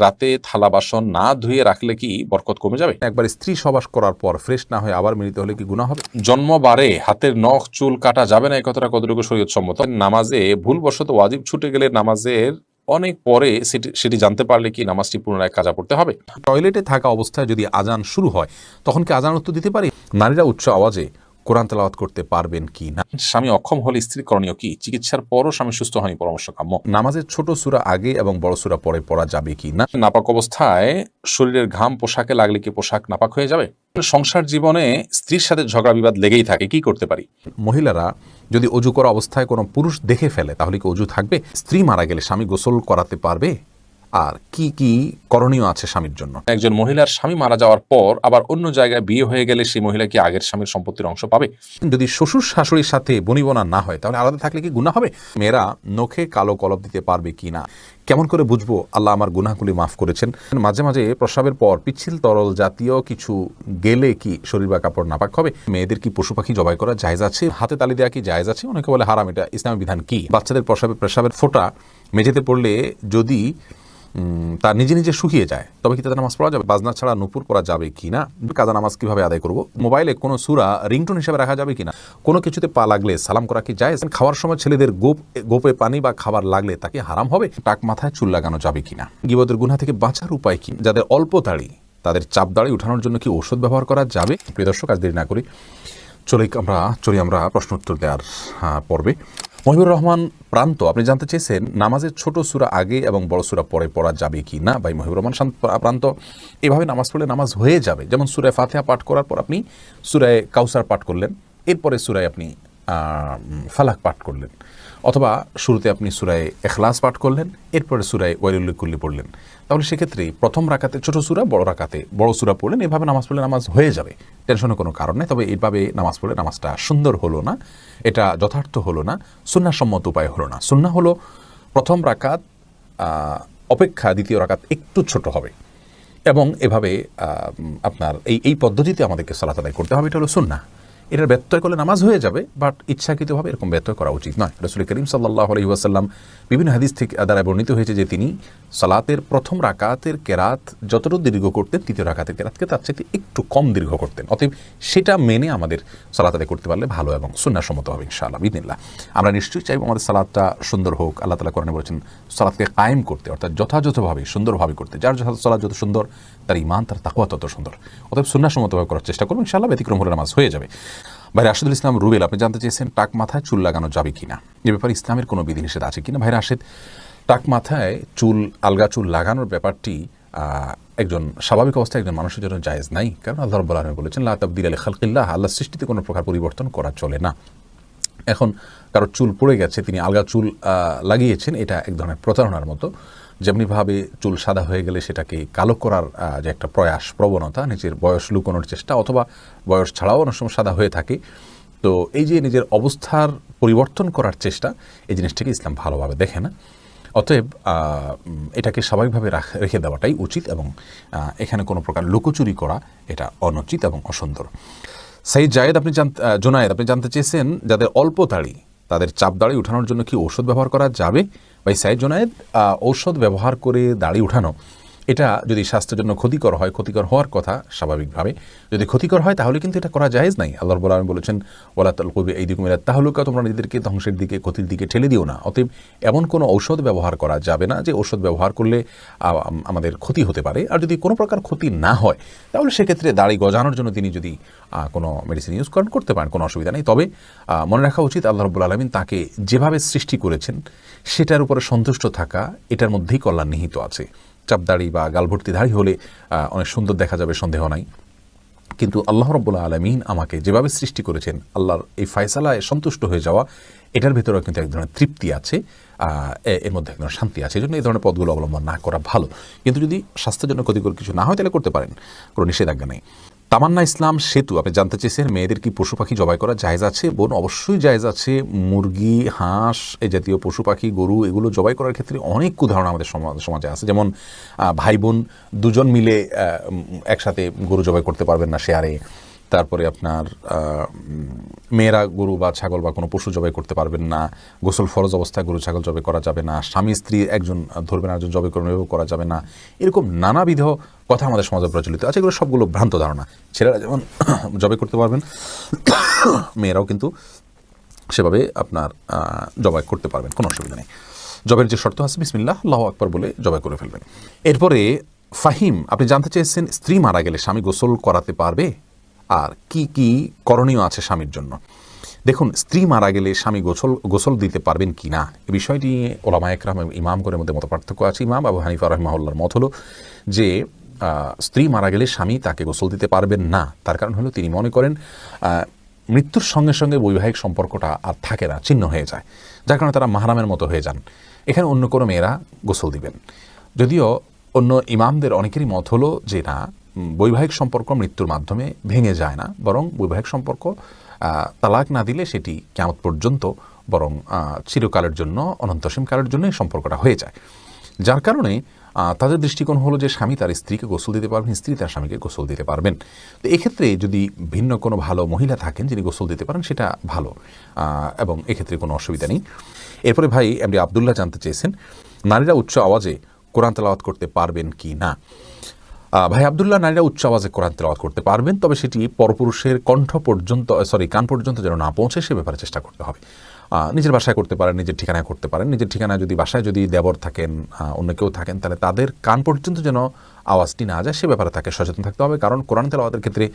রাতে থালা বাসন না ধুয়ে রাখলে কি বরকত কমে যাবে? একবার স্ত্রী সবাস করার পর ফ্রেশ না হয়ে আবার মিলিত হলে কি গুনাহ হবে? জন্মবারে হাতের নখ চুল কাটা যাবে না, এই কথাটা কতটুকু শরীয়ত সম্মত? নামাজে ভুলবশত ওয়াজিব ছুটে গেলে নামাজের অনেক পরে সেটি জানতে পারলে কি নামাজটি পুনরায় কাজা পড়তে হবে? টয়লেটে থাকা অবস্থায় যদি আজান শুরু হয় তখন কি আজান উত্তর দিতে পারি? নারীরা উচ্চ আওয়াজে কোরআন তেলাওয়াত করতে পারবেন কি না? স্বামী অক্ষম হলে স্ত্রীর করণীয় কি? চিকিৎসার পরও স্বামী সুস্থ হয়নি, পরামর্শ কাম্য। নামাজের ছোট সূরা আগে এবং বড় সূরা পরে পড়া যাবে কি না? নাপাক অবস্থায় শরীরের ঘাম পোশাকে লাগলে কি পোশাক নাপাক হয়ে যাবে? সংসার জীবনে স্ত্রীর সাথে ঝগড়া বিবাদ লেগেই থাকে, কি করতে পারি? মহিলারা যদি অজু করা অবস্থায় কোনো পুরুষ দেখে ফেলে তাহলে কি অজু থাকবে? স্ত্রী মারা গেলে স্বামী গোসল করাতে পারবে? আর কি কি করণীয় আছে স্বামীর জন্য? একজন মহিলার স্বামী মারা যাওয়ার পর আবার অন্য জায়গায় বিয়ে হয়ে গেলে সেই মহিলা কি আগের স্বামীর সম্পত্তির অংশ পাবে? যদি শ্বশুর শাশুড়ির সাথে বনিবনা না হয় তাহলে আলাদা থাকলে কি গুনাহ হবে? মেয়েরা নখে কালো কলপ দিতে পারবে কি না? কেমন করে বুঝবো আল্লাহ আমার গুনাহগুলি মাফ করেছেন? মাঝে মাঝে প্রস্রাবের পর পিচ্ছিল তরল জাতীয় কিছু গেলে কি শরীর বা কাপড় নাপাক হবে? মেয়েদের কি পশু পাখি জবাই করা জায়েজ আছে? হাতে তালি দেওয়া কি জায়েজ আছে? অনেকে বলে হারাম, এটা ইসলামের বিধান কি? বাচ্চাদের প্রস্রাবের ফোঁটা মেঝেতে পড়লে যদি তা নিজে নিজে শুকিয়ে যায় তবে কি তাদের নামাজ পড়া যাবে? বাজনা ছাড়া নুপুর পড়া যাবে কি না? কাজা নামাজ কিভাবে আদায় করব? মোবাইলে কোনো সূরা রিংটোন হিসেবে রাখা যাবে কিনা? কোনো কিছুতে পা লাগলে সালাম করা কি জায়েজ? খাওয়ার সময় ছেলেদের গোপে পানি বা খাবার লাগলে তাকে হারাম হবে? টাক মাথায় চুল লাগানো যাবে কিনা? গীবতের গুনাহ থেকে বাঁচার উপায় কি? যাদের অল্প দাড়ি তাদের চাপ দাড়ি উঠানোর জন্য কি ঔষধ ব্যবহার করা যাবে? প্রিয় দর্শক, আজ দেরি না করি চলি আমরা প্রশ্ন উত্তর দেওয়ার পর্বে। মহিবুর রহমান প্রান্ত, আপনি জানতে চেয়েছেন নামাজের ছোট সূরা আগে এবং বড় সূরা পরে পড়া যাবে কি না? ভাই মহিবুর রহমান প্রান্ত, এভাবে নামাজ পড়লে নামাজ হয়ে যাবে। যেমন সূরায়ে ফাতিহা পাঠ করার পর আপনি সূরায়ে কাউসার পাঠ করলেন, এরপরে সূরায় আপনি ফালাক পাঠ করলেন, অথবা শুরুতে আপনি সূরায়ে ইখলাস পাঠ করলেন, এরপরে সূরায়ে ওয়াইলুল লিকুল্লি পড়লেন। তাহলে সেক্ষেত্রে প্রথম রাকাতে ছোট সূরা, বড় রাকাতে বড় সূরা পড়লেন। এভাবে নামাজ পড়লে নামাজ হয়ে যাবে, টেনশনের কোনো কারণ নেই। তবে এইভাবে নামাজ পড়লে নামাজটা সুন্দর হলো না, এটা যথার্থ হলো না, সুন্নাহসম্মত উপায় হলো না। সুন্নাহ হলো প্রথম রাকাত অপেক্ষা দ্বিতীয় রাকাত একটু ছোট হবে, এবং এভাবে আপনার এই পদ্ধতিতে আমাদেরকে সালাত আদায় করতে হবে। এটা হলো সুন্নাহ। এটার ব্যত্যয় করলে নামাজ হয়ে যাবে, বাট ইচ্ছাকৃতভাবে এরকম ব্যত্যয় করা উচিত নয়। রাসূল করিম সাল্লাল্লাহু আলাইহি ওয়াসাল্লাম বিভিন্ন হাদিস থেকে দ্বারা বর্ণিত হয়েছে যে তিনি সালাতের প্রথম রাকাতের কেরাত যতটুকু দীর্ঘ করতেন তৃতীয় রাকাতের কেরাতকে তার চাইতে একটু কম দীর্ঘ করতেন। অতএব সেটা মেনে আমাদের সালাত আদায় করতে পারলে ভালো এবং সুন্নাহসম্মত হবে ইনশাআল্লাহ বিইذনিল্লাহ। আমরা নিশ্চয়ই চাইব আমাদের সালাতটা সুন্দর হোক। আল্লাহ তাআলা কোরআনে বলেছেন সালাতকে কায়েম করতে, অর্থাৎ যথাযথভাবে সুন্দরভাবে করতে। যার সালাত যত সুন্দর তার ঈমান, তার তাকওয়া তত সুন্দর। অতএব সুন্নাহসম্মতভাবে করার চেষ্টা করব ইনশাআল্লাহ, ব্যতিক্রম হলে নামাজ হয়ে যাবে। ভাই রাশেদুল ইসলাম রুবেল, আপনি জানতে চেয়েছেন টাক মাথায় চুল লাগানো যাবে কিনা, এ ব্যাপারে ইসলামের কোনো বিধিনিষেধ আছে কিনা? ভাই রাশেদ, টাক মাথায় আলগা চুল লাগানোর ব্যাপারটি একজন স্বাভাবিক অবস্থায় একজন মানুষের জন্য জায়েজ নাই, কারণ আল্লাহ রাব্বুল আলামিন বলেছেন লা তাবদীলা লিখালকিল্লাহ, আল্লাহর সৃষ্টিতে কোনো প্রকার পরিবর্তন করা চলে না। এখন কারোর চুল পড়ে গেছে, তিনি আলগা চুল লাগিয়েছেন, এটা এক ধরনের প্রতারণার মতো। যেমনিভাবে চুল সাদা হয়ে গেলে সেটাকে কালো করার যে একটা প্রবণতা, নিজের বয়স লুকানোর চেষ্টা, অথবা বয়স ছাড়াও অনেক সময় সাদা হয়ে থাকে, তো এই যে নিজের অবস্থার পরিবর্তন করার চেষ্টা, এই জিনিসটাকে ইসলাম ভালোভাবে দেখে না। অতএব এটাকে স্বাভাবিকভাবে রেখে দেওয়াটাই উচিত, এবং এখানে কোনো প্রকার লুকোচুরি করা এটা অনুচিত এবং অসুন্দর। সাইদ জায়েদ, জোনায়েদ, আপনি জানতে চেয়েছেন যাদের অল্প দাড়ি তাদের চাপ দাড়ি উঠানোর জন্য কি ঔষধ ব্যবহার করা যাবে? ভাই সাইদ জোনায়েদ, ঔষধ ব্যবহার করে দাড়ি উঠানো এটা যদি স্বাস্থ্যের জন্য ক্ষতিকর হয়, ক্ষতিকর হওয়ার কথা স্বাভাবিকভাবে, যদি ক্ষতিকর হয় তাহলে কিন্তু এটা করা জায়েজ নাই। আল্লাহ রাব্বুল আলামিন বলেছেন ওয়ালা তালকু বিআইদিকুম ইলা তাহলুকা, তোমরা নিজেদেরকে ধ্বংসের দিকে, ক্ষতির দিকে ঠেলে দিও না। অতএব এমন কোনো ঔষধ ব্যবহার করা যাবে না যে ঔষধ ব্যবহার করলে আমাদের ক্ষতি হতে পারে। আর যদি কোনো প্রকার ক্ষতি না হয় তাহলে সেক্ষেত্রে দাড়ি গজানোর জন্য তিনি যদি কোনো মেডিসিন ইউজ করতে পারেন, কোনো অসুবিধা নেই। তবে মনে রাখা উচিত আল্লাহ রাব্বুল আলামিন তাকে যেভাবে সৃষ্টি করেছেন সেটার উপরে সন্তুষ্ট থাকা, এটার মধ্যেই কল্যাণ নিহিত আছে। চাপদাড়ি বা গালভর্তি দাড়ি হলে অনেক সুন্দর দেখা যাবে, সন্দেহ নাই, কিন্তু আল্লাহ রাব্বুল আলামিন আমাকে যেভাবে সৃষ্টি করেছেন, আল্লাহর এই ফয়সালায় সন্তুষ্ট হয়ে যাওয়া, এটার ভেতরেও কিন্তু এক ধরনের তৃপ্তি আছে, এর মধ্যে এক ধরনের শান্তি আছে। এই জন্য এই ধরনের পথগুলো অবলম্বন না করা ভালো। কিন্তু যদি স্বাস্থ্যের জন্য ক্ষতিকর কিছু না হয় তাহলে করতে পারেন, কোনো নিষেধাজ্ঞা নেই। তামান্না ইসলাম সেতু, আপনি জানতে চেয়েছেন মেয়েদের কি পশু পাখি জবাই করা জায়েজ আছে? বোন, অবশ্যই জায়েজ আছে। মুরগি, হাঁস, এই জাতীয় পশু পাখি, গরু, এগুলো জবাই করার ক্ষেত্রে অনেক উদাহরণ আমাদের সমাজে আছে। যেমন ভাই বোন দুজন মিলে একসাথে গরু জবাই করতে পারবেন না শেয়ারে, তারপরে আপনার মেয়েরা গরু বা ছাগল বা কোনো পশু জবাই করতে পারবেন না, গোসল ফরজ অবস্থায় গরু ছাগল জবাই করা যাবে না, স্বামী স্ত্রী একজন ধরবেন একজন জবাই করবেন এভাবে করা যাবে না, এরকম নানাবিধ কথা আমাদের সমাজে প্রচলিত আছে। এগুলো সবগুলো ভ্রান্ত ধারণা। ছেলেরা যেমন জবাই করতে পারবেন, মেয়েরাও কিন্তু সেভাবে আপনার জবাই করতে পারবেন, কোনো অসুবিধা নেই। জবের যে শর্ত আছে বিসমিল্লাহ আল্লাহু আকবার বলে জবাই করে ফেলবেন। এরপরে ফাহিম, আপনি জানতে চেয়েছেন স্ত্রী মারা গেলে স্বামী গোসল করাতে পারবে আর কি কি করণীয় আছে স্বামীর জন্য। দেখুন, স্ত্রী মারা গেলে স্বামী গোসল দিতে পারবেন কি না এই বিষয়টি ওলামা একরাম এবং ইমামগণের মধ্যে মত পার্থক্য আছে। ইমাম আবু হানিফা রাহিমাহুল্লাহর মত হলো যে স্ত্রী মারা গেলে স্বামী তাকে গোসল দিতে পারবেন না। তার কারণ হলো তিনি মনে করেন মৃত্যুর সঙ্গে সঙ্গে বৈবাহিক সম্পর্কটা আর থাকে না, ছিন্ন হয়ে যায়, যার কারণে তারা মাহরামের মতো হয়ে যান। এখানে অন্য কোনো মেয়েরা গোসল দিবেন। যদিও অন্য ইমামদের অনেকেরই মত হলো যে না, বৈবাহিক সম্পর্ক মৃত্যুর মাধ্যমে ভেঙে যায় না, বরং বৈবাহিক সম্পর্ক তালাক না দিলে সেটি কিয়ামত পর্যন্ত বরং চিরকালের জন্য অনন্তসীম কালের জন্য এই সম্পর্কটা হয়ে যায়। যার কারণে তাদের দৃষ্টিকোণ হলো যে স্বামী তার স্ত্রীকে গোসল দিতে পারবেন, স্ত্রী তার স্বামীকে গোসল দিতে পারবেন। তো এক্ষেত্রে যদি ভিন্ন কোনো ভালো মহিলা থাকেন যিনি গোসল দিতে পারেন সেটা ভালো, এবং এক্ষেত্রে কোনো অসুবিধা নেই। এরপরে ভাই এমডি আবদুল্লাহ জানতে চেয়েছেন নারীরা উচ্চ আওয়াজে কোরআন তেলাওয়াত করতে পারবেন কি না। ভাই আবদুল্লাহ, নারীরা উচ্চ আওয়াজে কোরআন তেলাওয়াত করতে পারবেন, তবে সেটি পরপুরুষের কান পর্যন্ত যেন না পৌঁছে সে ব্যাপারে চেষ্টা করতে হবে। নিজের বাসায় করতে পারেন, নিজের ঠিকানায় করতে পারেন। নিজের ঠিকানায় যদি বাসায় যদি দেবর থাকেন, অন্য কেউ থাকেন, তাহলে তাদের কান পর্যন্ত যেন আওয়াজটি না যায় সে ব্যাপারে তাকে সচেতন থাকতে হবে। কারণ কোরআন তেলাওয়াতের ক্ষেত্রে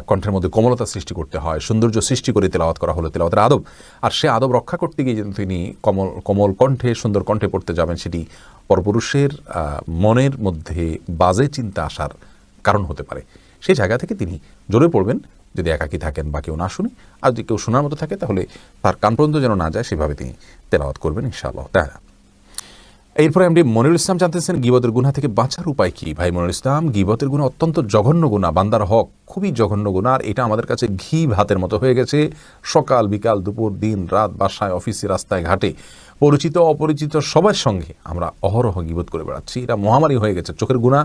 কণ্ঠের মধ্যে কোমলতা সৃষ্টি করতে হয়, সৌন্দর্য সৃষ্টি করে তেলাওয়াত করা হলো তেলাওয়াতের আদব। আর সে আদব রক্ষা করতে গিয়ে যদি তিনি কোমল কণ্ঠে সুন্দর কণ্ঠে পড়তে যাবেন, সেটি পরপুরুষের মনের মধ্যে বাজে চিন্তা আসার কারণ হতে পারে। সেই জায়গা থেকে তিনি জোরে পড়বেন, যদি একাকী থাকেন বা কেউ না শুনে, আর যদি কেউ শোনার মতো থাকে তাহলে তার কান পর্যন্ত যেন না যায় সেভাবে তিনি তেলাওয়াত করবেন ইনশাআল্লাহ তাআলা। এরপরে এমডি মনিরুল ইসলাম জানতেছেন গীবতের গুনাহ থেকে বাঁচার উপায় কি। ভাই মনিরুল ইসলাম, গীবতের গুনাহ অত্যন্ত জঘন্য গুনাহ, বান্দার হক খুবই জঘন্য গুনাহ। আর এটা আমাদের কাছে ঘি ভাতের মতো হয়ে গেছে। সকাল বিকাল দুপুর দিন রাত, বাসায় অফিসে রাস্তায় ঘাটে পরিচিত অপরিচিত সবার সঙ্গে আমরা অহরহ গীবত করে বেড়াচ্ছি। এটা মহামারী হয়ে গেছে। চোখের গুনাহ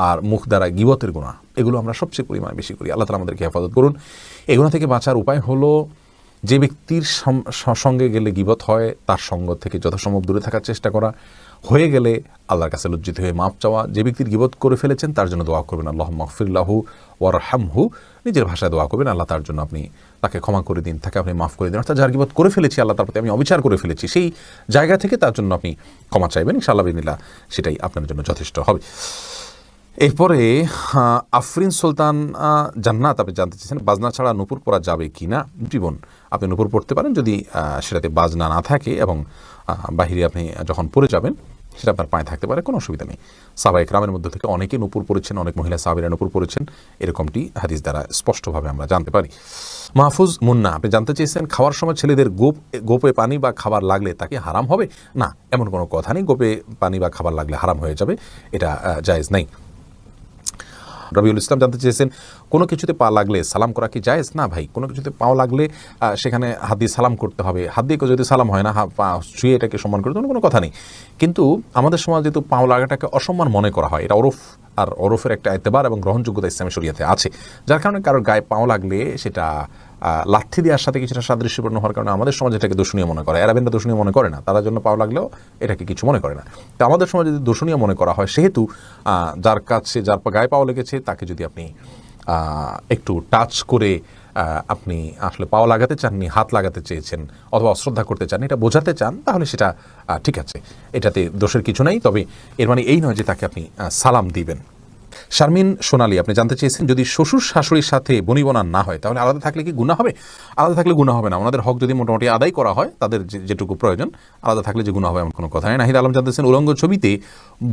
আর মুখ দ্বারা গীবতের গুনাহ, এগুলো আমরা সবচেয়ে পরিমাণে বেশি করি। আল্লাহ তাআলা আমাদেরকে হেফাজত করুন। এই গুনাহ থেকে বাঁচার উপায় হলো যে ব্যক্তির সঙ্গে গেলে গীবত হয় তার সঙ্গ থেকে যথাসম্ভব দূরে থাকার চেষ্টা করা, হয়ে গেলে আল্লাহর কাছে লজ্জিত হয়ে মাপ চাওয়া। যে ব্যক্তির গীবত করে ফেলেছেন তার জন্য দোয়া করবেন আল্লাহুম্মা গফির লাহু ওয়ারহামহু, নিজের ভাষায় দোয়া করবেন আল্লাহ তার জন্য আপনি তাকে ক্ষমা করে দিন, তাকে আপনি মাফ করে দিন। অর্থাৎ যার গীবত করে ফেলেছি, আল্লাহ তার প্রতি আমি অবিচার করে ফেলেছি, সেই জায়গা থেকে তার জন্য আপনি ক্ষমা চাইবেন ইনশাআল্লাহ বিনিল্লাহ, সেটাই আপনার জন্য যথেষ্ট হবে। এরপরে আফরিন সুলতান জান্নাত আপনি জানতে চেয়েছেন বাজনা ছাড়া নূপুর পরা যাবে কি না। জীবন আপনি নূপুর পড়তে পারেন যদি সেটাতে বাজনা না থাকে এবং বাহিরে আপনি যখন পড়ে যাবেন সেটা আপনার পায়ে থাকতে পারে, কোনো অসুবিধা নেই। সাহাবায়ে কেরামের মধ্যে থেকে অনেকে নূপুর পড়েছেন, অনেক মহিলা সাহাবীরা নূপুর পড়েছেন, এরকমটি হাদিস দ্বারা স্পষ্টভাবে আমরা জানতে পারি। মাহফুজ মুন্না আপনি জানতে চেয়েছেন খাওয়ার সময় ছেলেদের গোপে পানি বা খাবার লাগলে তাকে হারাম হবে না। এমন কোনো কথা নেই, গোপে পানি বা খাবার লাগলে হারাম হয়ে যাবে, এটা জায়েজ নেই। রবিউল ইসলাম জানতে চেয়েছেন কোনো কিছুতে পা লাগলে সালাম করা কি জায়েজ? না ভাই, কোনো কিছুতে পাও লাগলে সেখানে হাত দিয়ে সালাম করতে হবে। হাত দিয়ে যদি সালাম হয় না, পা ছুঁয়ে এটাকে সম্মান করতে কোনো কথা নেই। কিন্তু আমাদের সমাজে যেহেতু পাও লাগাটাকে অসম্মান মনে করা হয়, এটা ওরফ, আর ওরফের একটা এতেবার এবং গ্রহণযোগ্যতা ইসলামী শরীয়তে আছে, যার কারণে কারোর গায়ে পাও লাগলে সেটা লাথি দেওয়ার সাথে কিছুটা সাদৃশ্যপূর্ণ হওয়ার কারণে আমাদের সমাজ এটাকে দূষণীয় মনে করে। এরাবেনরা দূষণীয় মনে করে না, তারা জন্য পাও লাগলেও এটাকে কিছু মনে করে না। তো আমাদের সমাজে যদি দূষণীয় মনে করা হয়, সেহেতু যার গায়ে পাও লেগেছে তাকে যদি আপনি একটু টাচ করে আপনি আসলে পাও লাগাতে চাননি, হাত লাগাতে চেয়েছেন অথবা অশ্রদ্ধা করতে চান, এটা বোঝাতে চান, তাহলে সেটা ঠিক আছে, এটাতে দোষের কিছু নেই। তবে এর মানে এই নয় যে তাকে আপনি সালাম দিবেন। শারমিন সোনালী আপনি জানতে চেয়েছেন যদি শ্বশুর শাশুড়ির সাথে বনিবনা না হয় তাহলে আলাদা থাকলে কি গুনাহ হবে? আলাদা থাকলে গুনাহ হবে না। ওনাদের হক যদি মোটামুটি আদায় করা হয়, তাদের যেটুকু প্রয়োজন, আলাদা থাকলে যে গুনাহ হবে এমন কোনো কথা নেই। নাহিদ আলম জানতেছেন উলঙ্গ ছবিতে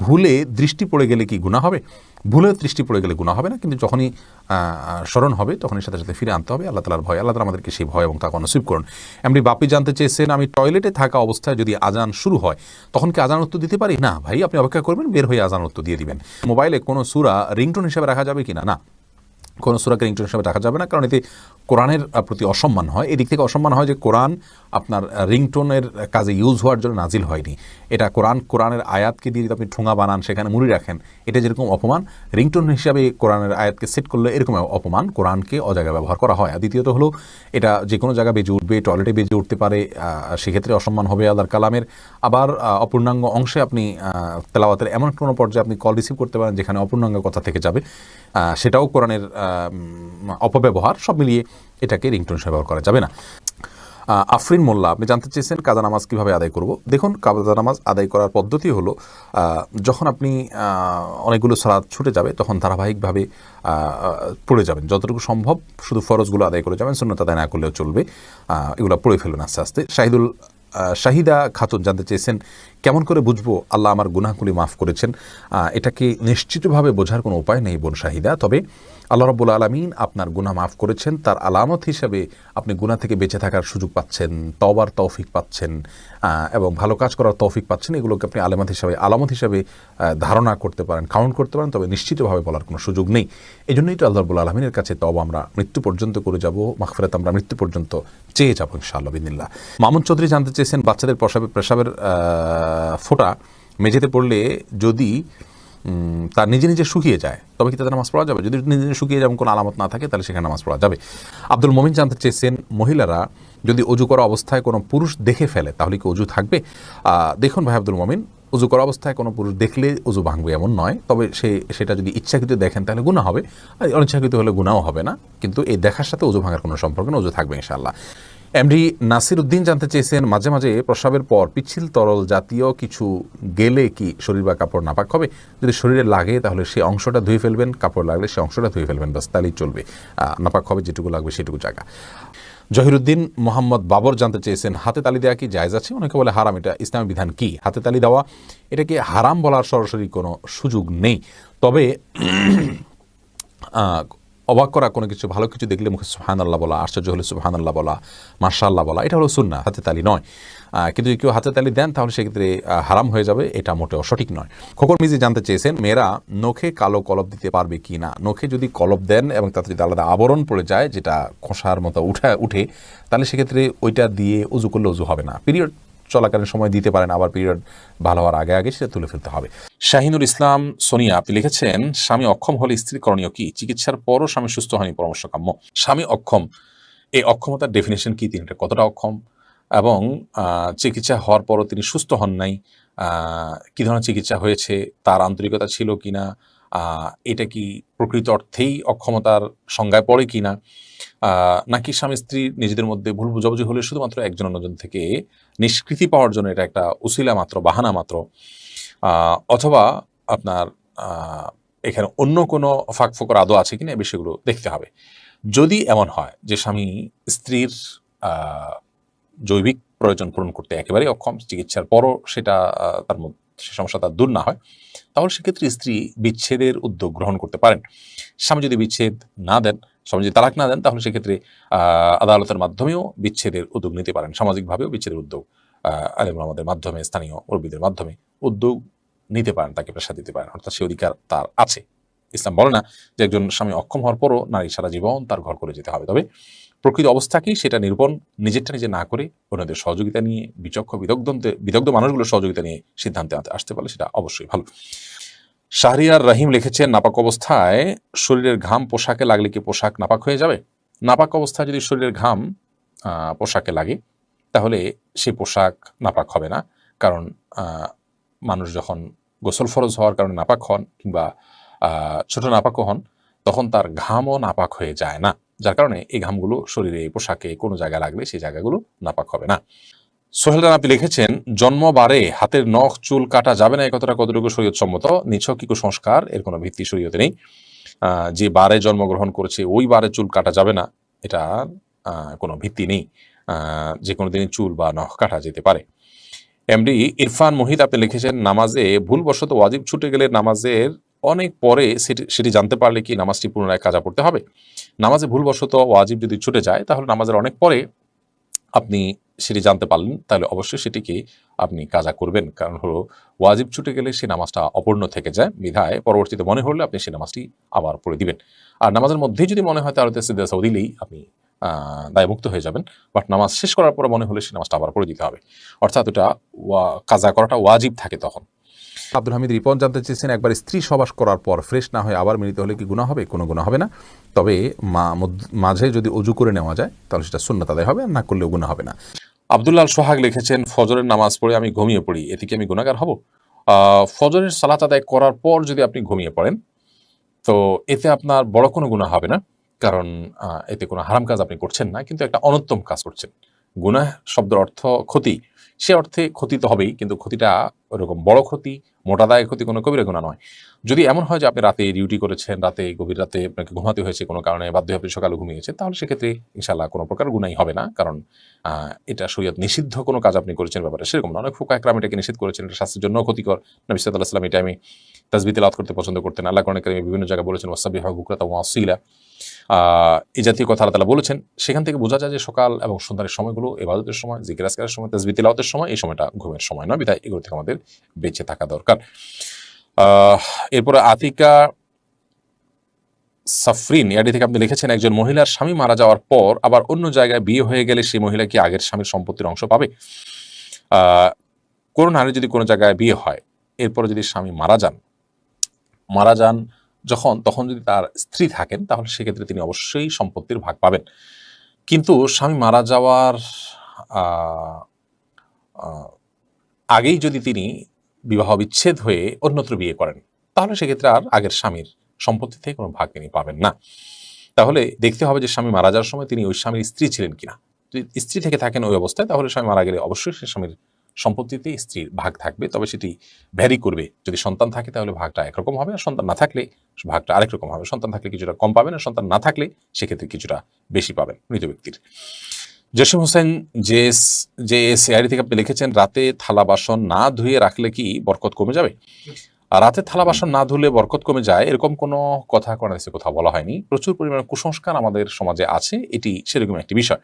ভুলে দৃষ্টি পড়ে গেলে কি গুনাহ হবে? ভুলে দৃষ্টি পড়ে গেলে গুনাহ হবে না, কিন্তু যখনই স্মরণ হবে তখনই সাথে সাথে ফিরে আনতে হবে। আল্লাহ তাআলার ভয়, আল্লাহ তাআলা আমাদেরকে সেই ভয় এবং তাকে নসিব করুন। এমনি বাপি জানতে চেয়েছেন আমি টয়লেটে থাকা অবস্থায় যদি আজান শুরু হয় তখন কি আজান উত্তর দিতে পারি? না ভাই, আপনি অপেক্ষা করবেন, বের হয়ে আজান উত্তর দিয়ে দিবেন। মোবাইলে কোনো সূরা রিংটোন হিসেবে রাখা যাবে কিনা? না, কোনো সূরাকে রিংটোন হিসেবে রাখা যাবে না, কারণ এতে কোরআনের প্রতি অসম্মান হয়। এদিক থেকে অসম্মান হয় যে কোরআন আপনার রিংটোনের কাজে ইউজ হওয়ার জন্য নাজিল হয়নি। এটা কোরআনের আয়াতকে দিয়ে যদি আপনি ঠোঙা বানান, সেখানে মুড়ি রাখেন, এটা যেরকম অপমান, রিংটোন হিসাবে কোরআনের আয়াতকে সেট করলে এরকম অপমান, কোরআনকে অজায়গায় ব্যবহার করা হয়। আর দ্বিতীয়ত হলো, এটা যে কোনো জায়গায় বেজে উঠবে, টয়লেটে বেজে উঠতে পারে, সেক্ষেত্রে অসম্মান হবে আল্লাহর কালামের। আবার অপূর্ণাঙ্গ অংশে আপনি তেলাওয়াতের এমন কোনো পর্যায়ে আপনি কল রিসিভ করতে পারেন যেখানে অপূর্ণাঙ্গ কথা থেকে যাবে, সেটাও কোরআনের অপব্যবহার। সব মিলিয়ে এটাকে রিংটোন হিসেবে ব্যবহার করা যাবে না। আফরিন মোল্লা, আপনি জানতে চেয়েছেন কাজা নামাজ কীভাবে আদায় করব। দেখুন, কাজা নামাজ আদায় করার পদ্ধতি হলো, যখন আপনি অনেকগুলো সালাত ছুটে যাবে তখন ধারাবাহিকভাবে পড়ে যাবেন, যতটুকু সম্ভব শুধু ফরজগুলো আদায় করে যাবেন, সুন্নাত আদায় না করলেও চলবে, এগুলো পড়ে ফেলবেন আস্তে আস্তে। শাহিদা খাতুন জানতে চেয়েছেন, কেমন করে বুঝবো আল্লাহ আমার গুনাহগুলি মাফ করেছেন। এটাকে নিশ্চিতভাবে বোঝার কোনো উপায় নেই বোন শাহিদা, তবে আল্লাহ রাব্বুল আলামিন আপনার গুনাহ মাফ করেছেন তার আলামত হিসাবে আপনি গুনাহ থেকে বেঁচে থাকার সুযোগ পাচ্ছেন, তওবার তৌফিক পাচ্ছেন, এবং ভালো কাজ করার তৌফিক পাচ্ছেন। এগুলোকে আপনি আলামত হিসাবে ধারণা করতে পারেন, কাউন্ট করতে পারেন, তবে নিশ্চিতভাবে বলার কোনো সুযোগ নেই। এই জন্যই তো আল্লাহ রাব্বুল আলামিনের কাছে তওবা আমরা মৃত্যু পর্যন্ত করে যাব, মাগফিরাত আমরা মৃত্যু পর্যন্ত চেয়ে যাবো ইনশাআল্লাহ বিদিনিল্লাহ। মামুন চৌধুরী জানতে চেয়েছেন, বাচ্চাদের পেশাবের ফোঁটা মেঝেতে পড়লে যদি তার নিজে নিজে শুকিয়ে যায় তবে কি তাদের নামাজ পড়া যাবে? যদি নিজে নিজে শুকিয়ে যেমন কোনো আলামত না থাকে তাহলে সেখানে নামাজ পড়া যাবে। আব্দুল মমিন জানতে চেয়েছেন, মহিলারা যদি অজু করা অবস্থায় কোনো পুরুষ দেখে ফেলে তাহলে কি অজু থাকবে? দেখুন ভাই আব্দুল মমিন, অজু করা অবস্থায় কোনো পুরুষ দেখলে অজু ভাঙবে এমন নয়, তবে সেটা যদি ইচ্ছাকৃত দেখেন তাহলে গুনাহ হবে, আর অনিচ্ছাকৃত হলে গুনাহও হবে না, কিন্তু এই দেখার সাথে অজু ভাঙার কোনো সম্পর্ক না, অজু থাকবে ইনশাআল্লাহ। এমডি নাসির উদ্দিন জানতে চেয়েছেন, মাঝে মাঝে প্রস্রাবের পর পিচ্ছিল তরল জাতীয় কিছু গেলে কি শরীর বা কাপড় নাপাক হবে? যদি শরীরে লাগে তাহলে সেই অংশটা ধুয়ে ফেলবেন, কাপড় লাগলে সেই অংশটা ধুয়ে ফেলবেন, বাস তাহলেই চলবে। নাপাক হবে যেটুকু লাগবে সেটুকু জায়গা। জহিরুদ্দিন মোহাম্মদ বাবর জানতে চেয়েছেন, হাতে তালি দেওয়া কি জায়েজ আছে? অনেকে বলে হারাম, এটা ইসলামী বিধান কি? হাতে তালি দেওয়া এটাকে হারাম বলার সরাসরি কোনো সুযোগ নেই, তবে অবাক করা কোনো কিছু, ভালো কিছু দেখলে মুখে সুবহানাল্লাহ বলা, আশ্চর্য হলে সুবহানাল্লাহ বলা, মাশাআল্লাহ বলা, এটা হলো সুন্নাহ, হাতে তালি নয়। কিন্তু যদি কেউ হাতে তালি দেন তাহলে সেক্ষেত্রে হারাম হয়ে যাবে, এটা মোটেও সঠিক নয়। খোকন মিজি জানতে চেয়েছেন, মেয়েরা নখে কালো কলব দিতে পারবে কি না? নখে যদি কলব দেন এবং তাতে যদি আলাদা আবরণ পড়ে যায় যেটা খোসার মতো উঠে, তাহলে সেক্ষেত্রে ওইটা দিয়ে উজু করলে উজু হবে না। পিরিয়ড চলাকালীন সময় দিতে পারেন, আবার পিরিয়ড ভালো হওয়ার আগে সেটা তুলে ফেলতে হবে। শাহিনুর ইসলাম সোনিয়া, আপনি লিখেছেন, স্বামী অক্ষম হলে স্ত্রী করণীয় কি? চিকিৎসার পরও স্বামী সুস্থ হয়নি, পরামর্শ কাম্য। স্বামী অক্ষম, এই অক্ষমতার ডেফিনেশন কি, তিনি কতটা অক্ষম, এবং চিকিৎসা হওয়ার পরও তিনি সুস্থ হন নাই, কী ধরনের চিকিৎসা হয়েছে, তার আন্তরিকতা ছিল কিনা, এটা কি প্রকৃত অর্থেই অক্ষমতার সংজ্ঞায় পড়ে কিনা, নাকি স্বামী স্ত্রী নিজেদের মধ্যে ভুল বুঝাবুঝি হলে শুধুমাত্র একজন অন্যজন থেকে নিষ্কৃতি পাওয়ার জন্য এটা একটা উসিলা মাত্র, বাহানা মাত্র, অথবা আপনার এখানে অন্য কোনো ফাঁক ফোকর আদৌ আছে কিনা, এই বিষয়গুলো দেখতে হবে। যদি এমন হয় যে স্বামী স্ত্রীর জৈবিক প্রয়োজন পূরণ করতে একেবারেই অক্ষম, চিকিৎসার পরও সেটা তার মধ্যে সে সমস্যা তার দূর না হয়, তাহলে সেক্ষেত্রে স্ত্রী বিচ্ছেদের উদ্যোগ গ্রহণ করতে পারেন। স্বামী যদি বিচ্ছেদ না দেন, স্বামী যদি তালাক না দেন, তাহলে সেক্ষেত্রে আদালতের মাধ্যমেও বিচ্ছেদের উদ্যোগ নিতে পারেন, সামাজিকভাবেও বিচ্ছেদের উদ্যোগ আলেম ওলামাদের মাধ্যমে, স্থানীয় মুরব্বিদের মাধ্যমে উদ্যোগ নিতে পারেন, তাকে প্রেশার দিতে পারেন, অর্থাৎ সে অধিকার তার আছে। ইসলাম বলে না যে একজন স্বামী অক্ষম হওয়ার পরও নারী সারা জীবন তার ঘর করে যেতে হবে, তবে প্রকৃত অবস্থাকেই সেটা নিরূপণ, নিজেরটা নিজে না করে অন্যদের সহযোগিতা নিয়ে, বিদগ্ধ মানুষগুলোর সহযোগিতা নিয়ে সিদ্ধান্তে আসতে পারলে সেটা অবশ্যই ভালো। শাহরিয়ার রহিম লিখেছেন, নাপাক অবস্থায় শরীরের ঘাম পোশাকে লাগলে কি পোশাক নাপাক হয়ে যাবে? নাপাক অবস্থায় যদি শরীরের ঘাম পোশাকে লাগে তাহলে সেই পোশাক নাপাক হবে না, কারণ মানুষ যখন গোসল ফরজ হওয়ার কারণে নাপাক হন কিংবা ছোট নাপাকও হন, তখন তার ঘামও নাপাক হয়ে যায় না, যার কারণে এই ঘামগুলো শরীরে, পোশাকে কোনো জায়গায় লাগলে সেই জায়গাগুলো নাপাক হবে না। সোহেল রানা, আপনি লিখেছেন, জন্মবারে হাতের নখ চুল কাটা যাবে না, এই কথাটা কতটুকু শরীয়ত সম্মত? নিছক কি কুসংস্কার, এর কোনো ভিত্তি শরীয়তে নেই। যে বারে জন্মগ্রহণ করেছে ওই বারে চুল কাটা যাবে না, এটা কোনো ভিত্তি নেই। যে কোনো দিনই চুল বা নখ কাটা যেতে পারে। এমডি ইরফান মুহিত, আপনি লিখেছেন, নামাজে ভুলবশত ওয়াজিব ছুটে গেলে নামাজের অনেক পরে সেটি জানতে পারলে কি নামাজটি পুনরায় কাজা পড়তে হবে? নামাজে ভুলবশত ওয়াজিব যদি ছুটে যায় তাহলে নামাজের অনেক পরে আপনি সেটি জানতে পারলেন, তাহলে অবশ্যই সেটিকে আপনি কাজা করবেন। কারণ হলো ওয়াজিব ছুটে গেলে সে নামাজটা অপূর্ণ থেকে যায়, বিধায় পরবর্তীতে মনে হলে আপনি সেই নামাজটি আবার পড়ে দিবেন। আর নামাজের মধ্যেই যদি মনে হয় তাহলে তাসবিহ তাসাউ দিলেই আপনি দায়মুক্ত হয়ে যাবেন। বাট নামাজ শেষ করার পরে মনে হলে সেই নামাজটা আবার পড়ে দিতে হবে, অর্থাৎ ওটা কাজা করাটা ওয়াজিব থাকে তখন। আব্দুল হামিদ রিপন জানতে চেয়েছেন, একবার স্ত্রী সবাস করার পর ফ্রেশ না হয়ে আবার মিলিত হলে কি গুনাহ হবে? কোনো গুনাহ হবে না, তবে মাঝে যদি অজু করে নেওয়া যায় তাহলে সেটা সুন্নাত আদায় হবে, আর না করলেও গুনাহ হবে না। আব্দুল্লাহ আল সোহাগ লিখেছেন, ফজরের নামাজ পড়ে আমি ঘুমিয়ে পড়ি, এতে কি আমি গুনাহগার হব? ফজরের সালাত আদায় করার পর যদি আপনি ঘুমিয়ে পড়েন, তো এতে আপনার বড় কোনো গুনাহ হবে না, কারণ এতে কোনো হারাম কাজ আপনি করছেন না, কিন্তু একটা অনুত্তম কাজ করছেন। গুনাহ শব্দের অর্থ ক্ষতি, সে অর্থে ক্ষতি তো হবেই, কিন্তু ক্ষতিটা ওরকম বড় ক্ষতি, মোটা দায়ের ক্ষতি, কোনো কবিরা গুনাহ নয়। যদি এমন হয় যে আপনি রাতে ডিউটি করেছেন, গভীর রাতে আপনাকে ঘুমাতে হয়েছে কোনো কারণে, বাধ্য হয়ে আপনি সকালে ঘুমিয়েছেন, তাহলে সেক্ষেত্রে ইনশাআল্লাহ কোনো প্রকার গুনাহই হবে না, কারণ এটা শরীয়ত নিষিদ্ধ কোনো কাজ আপনি করেছেন ব্যাপারে সেরকম না। অনেক ফুকাহা কেরাম এটাকে নিষেধ করেছেন, এটা স্বাস্থ্যের জন্য ক্ষতিকর। নবী সাল্লাল্লাহু আলাইহি ওয়াসাল্লাম এই টাইমে তাসবিহ তিলাওয়াত করতে পছন্দ করতেন। আল্লাহ কোরআনে কারিমে বিভিন্ন জায়গায় বলেছেন, ওয়াসাব্বিহু বুকরাতাও ওয়া আসীলা, এই জাতীয় কথা আল্লাহ তাআলা বলেছেন। সেখান থেকে বোঝা যায় যে সকাল এবং সন্ধ্যার সময়গুলো ইবাদতের সময়, জিকির আজকারের সময়, তাসবিহ তিলাওয়াতের সময়, এই সময়টা ঘুমের সময় নয়, বিধায় এগুলো থেকে আমাদের বেঁচে থাকা দরকার। এরপরে আতিকা সাফরিন এডি থেকে আপনি লিখেছেন, একজন মহিলার স্বামী মারা যাওয়ার পর আবার অন্য জায়গায় বিয়ে হয়ে গেলে সেই মহিলা কি আগের স্বামীর সম্পত্তির অংশ পাবে? কোনো নারী যদি কোনো জায়গায় বিয়ে হয়, এরপরে যদি স্বামী মারা যান তখন যদি তার স্ত্রী থাকেন, তাহলে সেক্ষেত্রে তিনি অবশ্যই সম্পত্তির ভাগ পাবেন। কিন্তু স্বামী মারা যাওয়ার আহ, আহ, আগেই যদি তিনি বিবাহ বিচ্ছেদ হয়ে অন্যত্র বিয়ে করেন, তাহলে সেক্ষেত্রে আর আগের স্বামীর সম্পত্তি থেকে কোনো ভাগ তিনি পাবেন না। তাহলে দেখতে হবে যে স্বামী মারা যাওয়ার সময় তিনি ওই স্বামীর স্ত্রী ছিলেন কিনা। যদি স্ত্রী থেকে থাকেন ওই অবস্থায়, তাহলে স্বামী মারা গেলে অবশ্যই সে স্বামীর সম্পত্তিতে স্ত্রীর ভাগ থাকবে, তবে সেটি ভ্যারি করবে। যদি সন্তান থাকে তাহলে ভাগটা একরকম হবে, আর সন্তান না থাকলে ভাগটা আরেক রকম হবে। সন্তান থাকলে কিছুটা কম পাবেন, আর সন্তান না থাকলে সেক্ষেত্রে কিছুটা বেশি পাবেন মৃত ব্যক্তির। জসিম হোসেন জেএসআইডি থেকে আপনি লিখেছেন, রাতে থালা বাসন না ধুয়ে রাখলে কি বরকত কমে যাবে? আর রাতে থালা বাসন না ধুলে বরকত কমে যায় এরকম কোনো কথা কোরআনে কোথাও বলা হয়নি। প্রচুর পরিমাণে কুসংস্কার আমাদের সমাজে আছে, এটি সেরকম একটি বিষয়।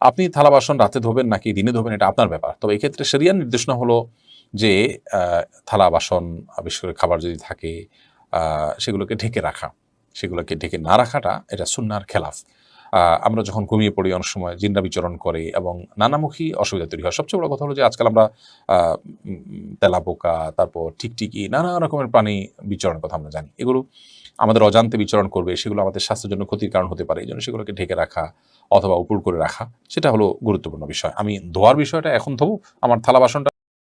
আপনি থালা বাসন রাতে ধোবেন নাকি দিনে ধোবেন এটা আপনার ব্যাপার। তবে এক্ষেত্রে শরিয়ার নির্দেশনা হলো যে থালা বাসন, বিশেষ করে খাবার যদি থাকে, সেগুলোকে ঢেকে না রাখাটা এটা সুন্নাহর খেলাফ। আমরা যখন ঘুমিয়ে পড়ি অনেক সময় জিনরা বিচরণ করে এবং নানামুখী অসুবিধা তৈরি হয়। সবচেয়ে বড় কথা হলো যে আজকাল আমরা তেলাপোকা, তারপর টিকটিকি, নানা রকমের প্রাণী বিচরণের কথা আমরা জানি। এগুলো আমাদের অজান্তে বিচরণ করবে, সেগুলো আমাদের স্বাস্থ্যের জন্য ক্ষতির কারণ হতে পারে। এই জন্য সেগুলোকে ঢেকে রাখা অথবা উপর করে রাখা, সেটা হলো গুরুত্বপূর্ণ বিষয়। আমি ধোয়ার বিষয়টা এখন ধোবো, আমার থালা বাসনটা